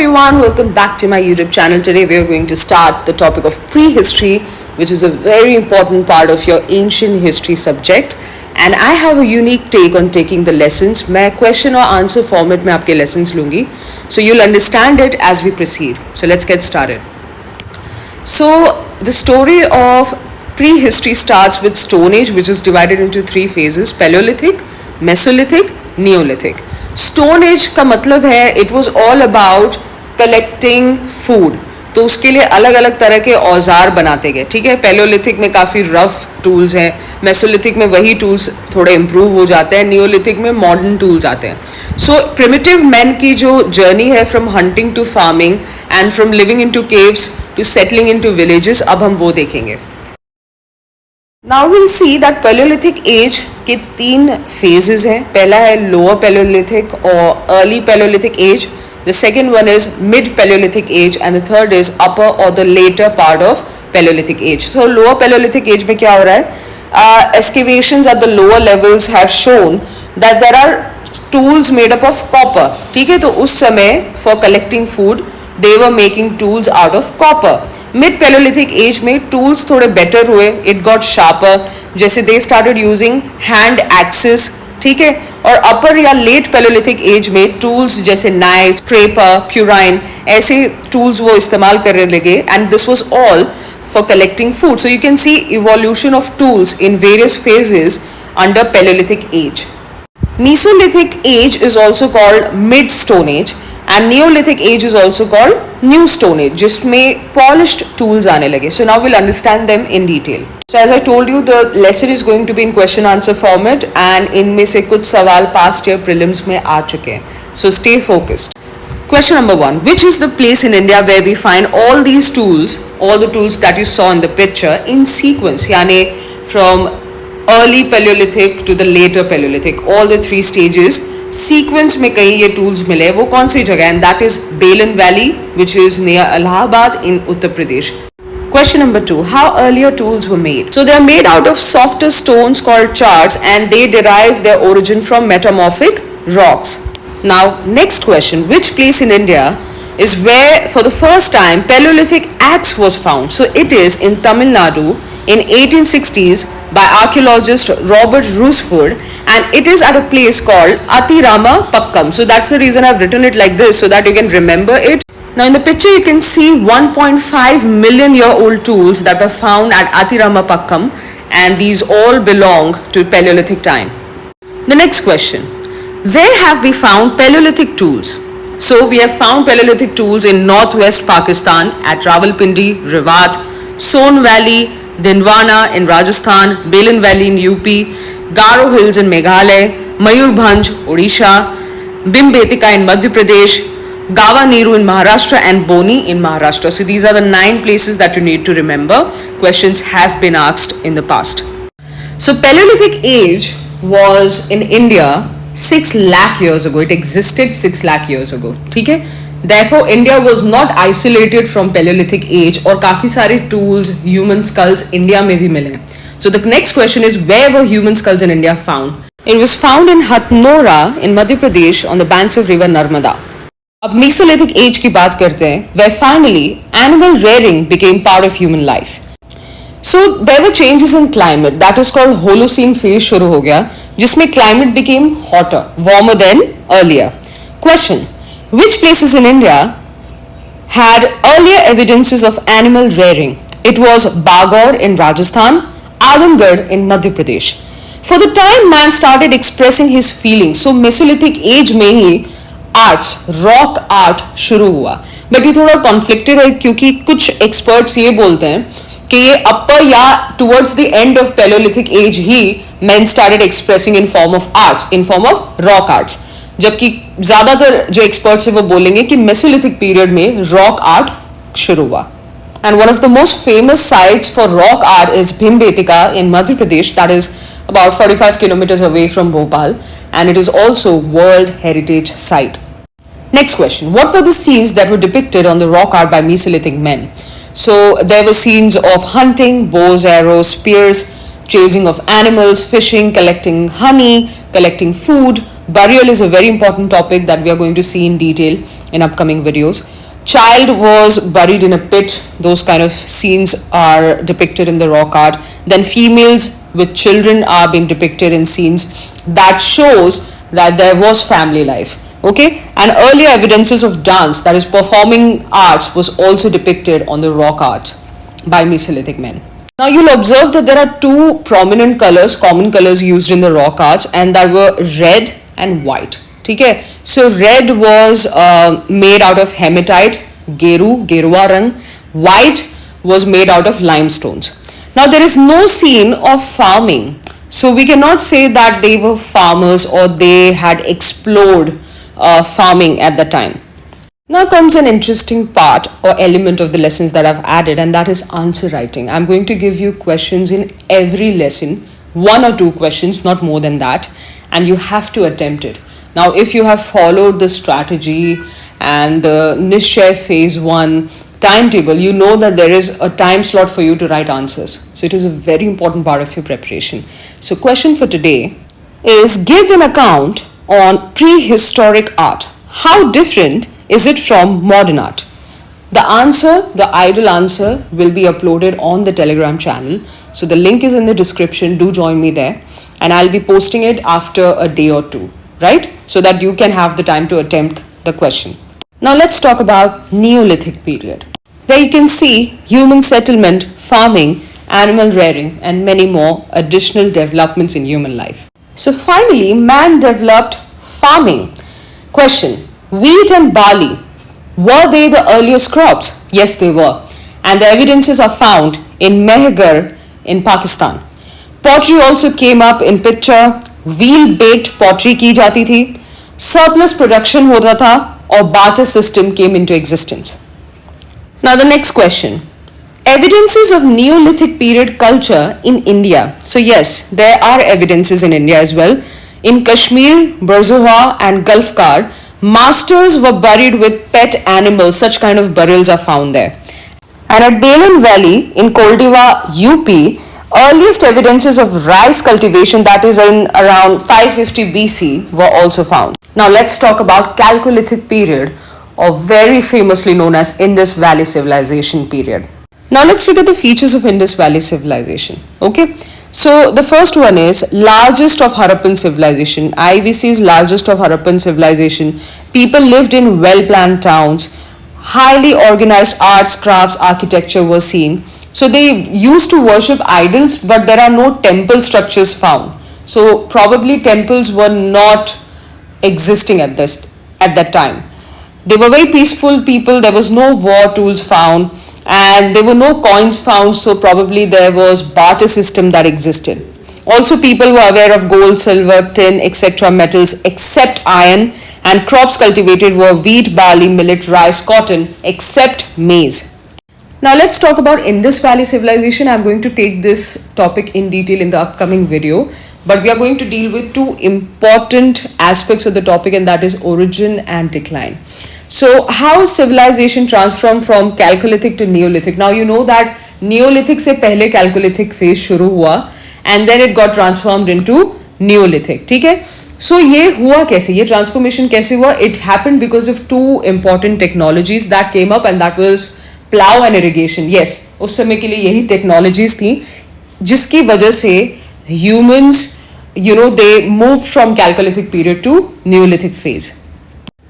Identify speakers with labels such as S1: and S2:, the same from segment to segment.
S1: everyone, welcome back to my YouTube channel. Today we are going to start the topic of prehistory, which is a very important part of your ancient history subject. And I have a unique take on taking the lessons. मैं question और answer format में आपके lessons लूँगी. So you'll understand it as we proceed. So let's get started. So the story of prehistory starts with Stone Age, which is divided into three phases: Paleolithic, Mesolithic, Neolithic. Stone age का मतलब है it was all about collecting food. तो उसके लिए अलग अलग तरह के औजार बनाते गए. ठीक है, पैलोलिथिक में काफ़ी रफ टूल्स हैं, मेसोलिथिक में वही टूल्स थोड़े इम्प्रूव हो जाते हैं, नियोलिथिक में मॉडर्न टूल्स आते हैं. सो प्रिमिटिव मैन की जो जर्नी है from hunting to farming and from living in to caves to settling in to villages, अब हम वो देखेंगे. Now we'll see that Paleolithic age के तीन phases हैं. पहला है Lower Paleolithic और Early Paleolithic age. The second one is Mid Paleolithic age and the third is Upper or the later part of Paleolithic age. So Lower Paleolithic age में क्या हो रहा है? Excavations at the lower levels have shown that there are tools made up of copper. ठीक है, तो उस समय for collecting food they were making tools out of copper. Mid Palaeolithic age में टूल्स थोड़े बेटर हुए, इट गॉट शार्पर, जैसे they started using hand axes. ठीक है, और अपर या लेट पैलोलिथिक एज में टूल्स जैसे नाइफ, स्क्रैपर, प्यूराइन, ऐसे टूल्स वो इस्तेमाल करने लगे. And this was all for collecting food. So you can see evolution of tools in various phases under Palaeolithic age. Mesolithic age is also called mid stone age and Neolithic age is also called new stone age, जिसमें polished tools आने लगे. So now we'll understand them in detail. So as I told you, the lesson is going to be in question answer format and इनमें से कुछ सवाल past year prelims में आ चुके हैं. So stay focused. Question number 1. Which is the place in India where we find all these tools, all the tools that you saw in the picture in sequence, यानी from early Paleolithic to the later Paleolithic, all the three stages sequence में कहीं ये tools मिले. वो कौन सी जगह? And that is Belen Valley, which is near Allahabad in Uttar Pradesh. Question number 2. How earlier tools were made? So they are made out of softer stones called chards and they derive their origin from metamorphic rocks. Now next question. Which place in India is where for the first time Paleolithic axe was found? So it is in Tamil Nadu in 1860s by archaeologist Robert Rusford and it is at a place called Athirama Pakkam. So that's the reason I've written it like this so that you can remember it. Now in the picture you can see 1.5 million year old tools that were found at Athirama Pakkam and these all belong to Paleolithic time. The next question. Where have we found Paleolithic tools? So we have found Paleolithic tools in northwest Pakistan at Rawalpindi, Rivat, Son Valley, Dindwana in Rajasthan, Belen Valley in UP, Garo Hills in Meghalaya, Mayurbhanj, Odisha, Bhimbetka in Madhya Pradesh, Gawa Neeru in Maharashtra and Boni in Maharashtra. So these are the 9 places that you need to remember. Questions have been asked in the past. So Paleolithic age was in India 6 lakh years ago. It existed 6 lakh years ago. ठीक है? Therefore, India was not isolated from Paleolithic age और काफ़ी सारे tools, human skulls India में भी मिले. So the next question is, where were human skulls in India found? It was found in Hatnora in Madhya Pradesh on the banks of river Narmada. अब Mesolithic age की बात करते हैं, where finally animal rearing became part of human life. So there were changes in climate. That is called Holocene phase शुरू हो गया, जिसमें climate became hotter, warmer than earlier. Question. Which places in India had earlier evidences of animal rearing? It was Bagor in Rajasthan, Adamgarh in Madhya Pradesh. For the time man started expressing his feelings, so Mesolithic age में ही arts, rock art शुरू हुआ. But ये थोड़ा conflicted है क्योंकि कुछ experts ये बोलते हैं कि ये upper या towards the end of Paleolithic age he men started expressing in form of arts, in form of rock arts. जबकि ज्यादातर जो एक्सपर्ट्स हैं वो बोलेंगे कि मेसोलिथिक पीरियड में रॉक आर्ट शुरू हुआ. And one of the most famous sites for rock art is Bhimbetka in Madhya Pradesh, that is about 45 kilometres away from Bhopal and it is also world heritage site. Next question. What were the scenes that were depicted on the rock art by mesolithic men? So there were scenes of hunting, bows, arrows, spears, chasing of animals, fishing, collecting honey, collecting food. Burial is a very important topic that we are going to see in detail in upcoming videos. child was buried in a pit. Those kind of scenes are depicted in the rock art. Then females with children are being depicted in scenes that shows that there was family life. Okay, and earlier evidences of dance, that is performing arts, was also depicted on the rock art by Mesolithic men. Now you'll observe that there are two prominent colors, common colors used in the rock arts, and that were red and white. Okay, so red was made out of hematite, gerua rang. White was made out of limestones. Now there is no scene of farming, so we cannot say that they were farmers or they had explored farming at the time. Now comes an interesting part or element of the lessons that I've added, and that is answer writing. I'm going to give you questions in every lesson, 1 or 2 questions, not more than that, and you have to attempt it. Now if you have followed the strategy and the Nishchay phase 1 timetable, you know that there is a time slot for you to write answers. So it is a very important part of your preparation. So question for today is, give an account on prehistoric art. How different is it from modern art? The answer, the ideal answer, will be uploaded on the Telegram channel. So the link is in the description. Do join me there, and I'll be posting it after a day or 2, right? So that you can have the time to attempt the question. Now let's talk about Neolithic period, where you can see human settlement, farming, animal rearing, and many more additional developments in human life. So finally, man developed farming. Question: wheat and barley, were they the earliest crops? Yes, they were. And the evidences are found in Mehgar in Pakistan. Pottery also came up in picture. Wheel baked pottery की जाती थी. Surplus production होता था और barter system came into existence. Now the next question. Evidences of Neolithic period culture in India. So yes, there are evidences in India as well. In Kashmir, Burzoha and Gulfkar, masters were buried with pet animals. Such kind of burials are found there. And at Balan Valley in Koldiwa, UP, earliest evidences of rice cultivation, that is in around 550 BC, were also found. Now let's talk about Chalcolithic period, or very famously known as Indus Valley Civilization period. Now let's look at the features of Indus Valley Civilization. Okay, so the first one is largest of Harappan civilization. IVC's largest of Harappan civilization. People lived in well-planned towns. Highly organized arts, crafts, architecture was seen. So they used to worship idols, but there are no temple structures found. So probably temples were not existing at that time. They were very peaceful people. There was no war tools found, and there were no coins found, so probably there was barter system that existed. Also, people were aware of gold, silver, tin, etc. metals except iron, and crops cultivated were wheat, barley, millet, rice, cotton, except maize. Now let's talk about Indus Valley Civilization. I'm going to take this topic in detail in the upcoming video, but we are going to deal with 2 important aspects of the topic, and that is origin and decline. So how civilization transformed from Chalcolithic to Neolithic? Now you know that Neolithic से पहले Chalcolithic phase शुरू हुआ, and then it got transformed into Neolithic. ठीक है? So ये हुआ कैसे? ये transformation कैसे हुआ? It happened because of 2 important technologies that came up, and that was plow and irrigation. Yes, उस समय के लिए यही technologies थी जिसकी वजह से humans, they moved from Chalcolithic period to Neolithic phase.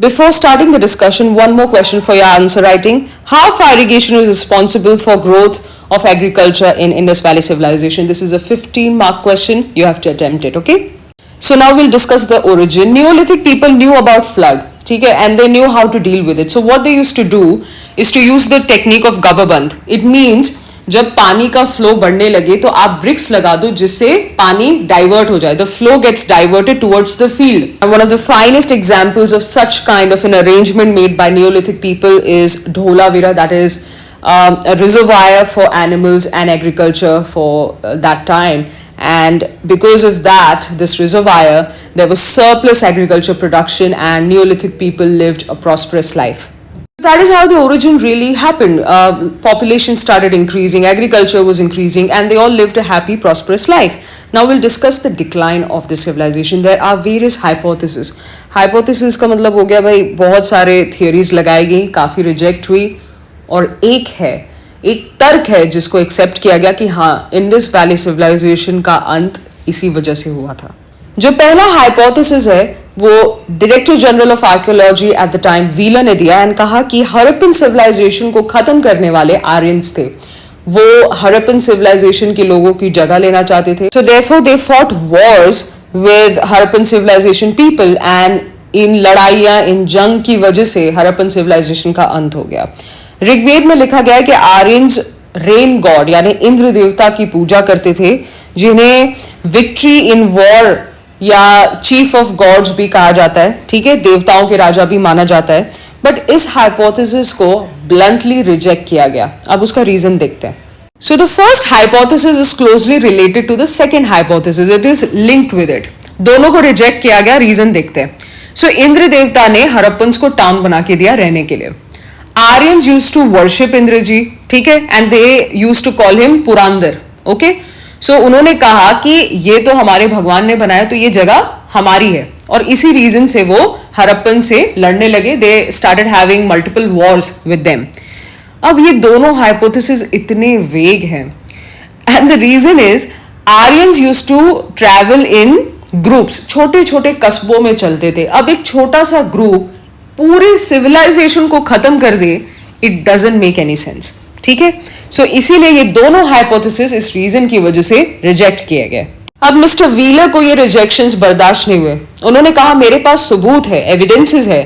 S1: Before starting the discussion, one more question for your answer writing. How far irrigation is responsible for growth of agriculture in Indus Valley Civilization? This is a 15-mark question. You have to attempt it, okay? So now we'll discuss the origin. Neolithic people knew about flood, okay, and they knew how to deal with it. So what they used to do is to use the technique of Gababand. It means जब पानी का flow बढ़ने लगे तो आप BRICS लगा दो जिससे पानी डाइवर्ट हो जाए. The flow gets diverted towards the field. And one of the finest examples of such kind of an arrangement made by Neolithic people is Dholavira. That is a reservoir for animals and agriculture for that time, and because of that, this reservoir, there was surplus agriculture production and Neolithic people lived a prosperous life. That is how the origin really happened. Population started increasing, agriculture was increasing, and they all lived a happy, prosperous life. Now we'll discuss the decline of the civilization. There are various hypotheses. Hypothesis का मतलब हो गया भाई बहुत सारे theories लगाई गई, काफी reject हुई, और एक तर्क है जिसको accept किया गया कि हाँ इंडस वैली civilization का अंत इसी वजह से हुआ था. जो पहला हाइपोथेसिस है वो director general of archaeology at the time wheeler ने दिया एंड कहा कि हड़प्पन सिविलाइजेशन को खत्म करने वाले आर्यंस थे. वो हड़प्पन सिविलाइजेशन के लोगों की जगह लेना चाहते थे. So therefore they fought wars with Harappan civilisation people and इन लड़ाइयां इन जंग की वजह से हड़प्पन सिविलाइजेशन का अंत हो गया. ऋग्वेद में लिखा गया है कि आर्यंस रेन गॉड यानी इंद्र देवता की पूजा करते थे, जिन्हें विक्ट्री इन वॉर या चीफ ऑफ गॉड्स भी कहा जाता है. ठीक है, देवताओं के राजा भी माना जाता है. बट इस हाइपोथेसिस को ब्लंटली रिजेक्ट किया गया. अब उसका रीजन देखते हैं. So the first hypothesis is closely related to the second hypothesis. It is linked with it. दोनों को रिजेक्ट किया गया. रीजन देखते हैं. सो इंद्र देवता ने हड़प्पन्स को टाउन बना के दिया रहने के लिए. Aryans used to worship Indra ji. ठीक है, and they used to call him Purandar. Okay, so उन्होंने कहा कि ये तो हमारे भगवान ने बनाया, तो ये जगह हमारी है, और इसी रीजन से वो हड़प्पन से लड़ने लगे. They started having multiple wars with them. अब ये दोनों हाइपोथेसिस इतने वेग हैं, and the reason is Aryans used to travel in groups. छोटे छोटे कस्बों में चलते थे. अब एक छोटा सा ग्रुप पूरे सिविलाइजेशन को खत्म कर दे, it doesn't make any sense. ठीक है, सो इसीलिए ये दोनों हाइपोथेसिस इस रीजन की वजह से रिजेक्ट किए गए. अब मिस्टर व्हीलर को ये रिजेक्शंस बर्दाश्त नहीं हुए. उन्होंने कहा मेरे पास सबूत है, एविडेंसेस है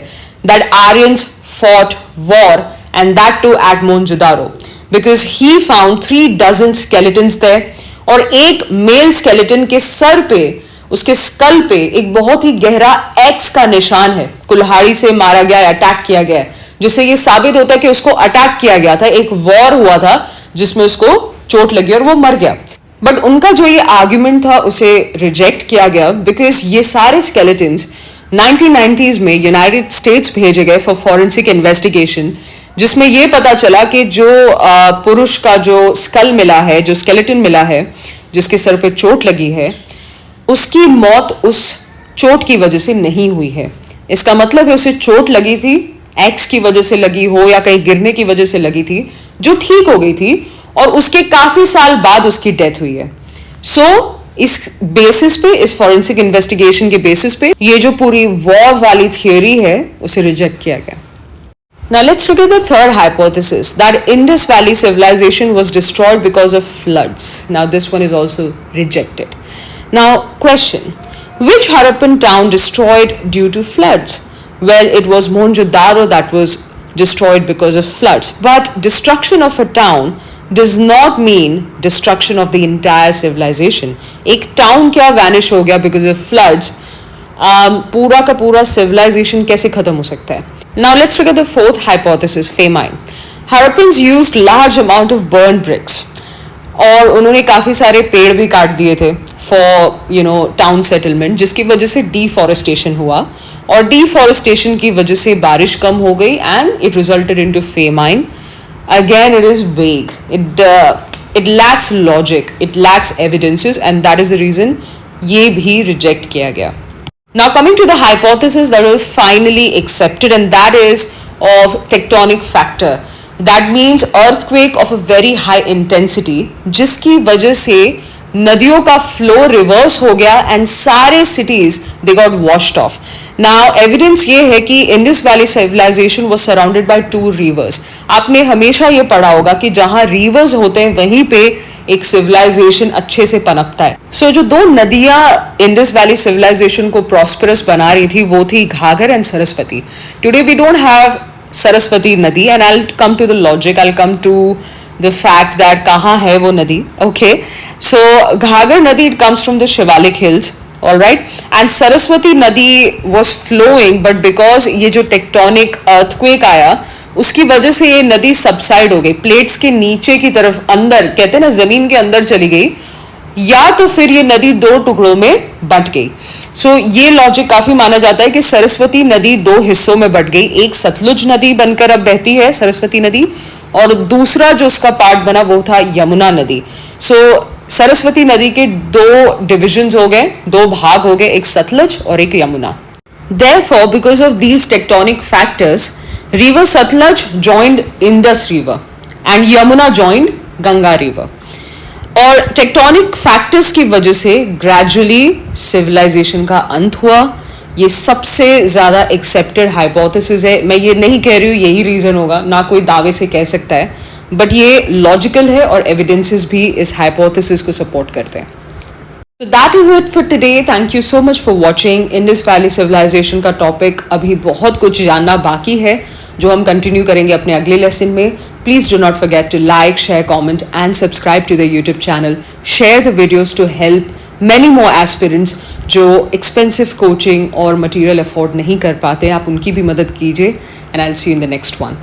S1: that Aryans fought war and that too at Mohenjodaro, because he found 3 dozen skeletons there, और एक मेल स्केलेटन के सर पे, उसके स्कल पे एक बहुत ही गहरा एक्स का निशान है. कुल्हाड़ी से मारा गया, अटैक किया गया, जिससे ये साबित होता है कि उसको अटैक किया गया था. एक वॉर हुआ था जिसमें उसको चोट लगी और वो मर गया. बट उनका जो ये आर्ग्यूमेंट था उसे रिजेक्ट किया गया, बिकॉज ये सारे स्केलेटन्स 1990s में यूनाइटेड स्टेट्स भेजे गए फॉर फॉरेंसिक इन्वेस्टिगेशन, जिसमें ये पता चला कि जो पुरुष का जो स्कल मिला है, जो स्केलेटन मिला है, जिसके सर पे चोट लगी है, उसकी मौत उस चोट की वजह से नहीं हुई है. इसका मतलब है उसे चोट लगी थी, एक्स की वजह से लगी हो या कहीं गिरने की वजह से लगी थी, जो ठीक हो गई थी, और उसके काफी साल बाद उसकी डेथ हुई है. सो इस बेसिस पे, इस फॉरेंसिक इन्वेस्टिगेशन के बेसिस पे, ये जो पूरी वॉर वाली थियोरी है उसे रिजेक्ट किया गया. Now let's look at the third hypothesis, that Indus Valley civilization was destroyed because of floods. Now this one is also rejected. Now question, which Harappan town destroyed due to floods? Well, it was Mohenjo-daro that was destroyed because of floods. But destruction of a town does not mean destruction of the entire civilization. एक town क्या vanish हो गया because of floods? पूरा का पूरा civilization कैसे खत्म हो सकता है? Now let's look at the fourth hypothesis, famine. Harappans used large amount of burned bricks. और उन्होंने काफी सारे पेड़ भी काट दिए थे for town settlement, जिसकी वजह से deforestation हुआ, और deforestation की वजह से बारिश कम हो गई and it resulted into famine. Again, it is vague. It lacks logic. It lacks evidences, and that is the reason ये भी reject किया गया. Now coming to the hypothesis that was finally accepted, and that is of tectonic factor. That means earthquake of a very high intensity, जिसकी वजह से नदियों का flow reverse हो गया and सारे cities they got washed off. Now evidence ये है कि Indus Valley civilization was surrounded by 2 rivers. आपने हमेशा ये पढ़ा होगा कि जहाँ rivers होते हैं वहीं पे एक civilization अच्छे से पनपता है. So जो 2 नदियाँ Indus Valley civilization को prosperous बना रही थी वो थी घाघर and Saraswati. Today we don't have Saraswati नदी, and I'll come to the logic. I'll come to the fact that कहाँ है वो नदी. Okay, so घाघर नदी it comes from the Shivalik hills, all right, and Saraswati नदी was flowing, but because ये जो tectonic earthquake आया उसकी वजह से ये नदी सबसाइड हो गई, प्लेट्स के नीचे की तरफ अंदर, कहते हैं ना जमीन के अंदर चली गई, या तो फिर ये नदी दो टुकड़ों में बंट गई। सो ये लॉजिक काफी माना जाता है कि सरस्वती नदी दो हिस्सों में बंट गई, एक सतलुज नदी बनकर अब बहती है सरस्वती नदी, और दूसरा जो उसका पार्ट बना वो था यमुना नदी। सो सरस्वती नदी के दो डिविजन्स हो गए, दो भाग हो गए, एक सतलुज और एक Yamuna. Therefore, because of these tectonic factors, river Satluj joined Indus River and Yamuna joined Ganga River. और टेक्टोनिक फैक्टर्स की वजह से ग्रेजुअली सिविलाइजेशन का अंत हुआ। ये सबसे ज़्यादा एक्सेप्टेड हाइपोथेसिस है। मैं ये नहीं कह रही हूँ यही रीज़न होगा, ना कोई दावे से कह सकता है, बट ये लॉजिकल है और एविडेंसेस भी इस हाइपोथेसिस को सपोर्ट करते हैं। So that is it for today. Thank you so much for watching. Indus Valley Civilization का टॉपिक अभी बहुत कुछ जानना बाकी है जो हम कंटिन्यू करेंगे अपने अगले लेसन में। Please do not forget to like, share, comment and subscribe to the YouTube channel. Share the videos to help many more aspirants जो expensive coaching और material afford नहीं कर पाते, आप उनकी भी मदद कीजिए। And I'll see you in the next one.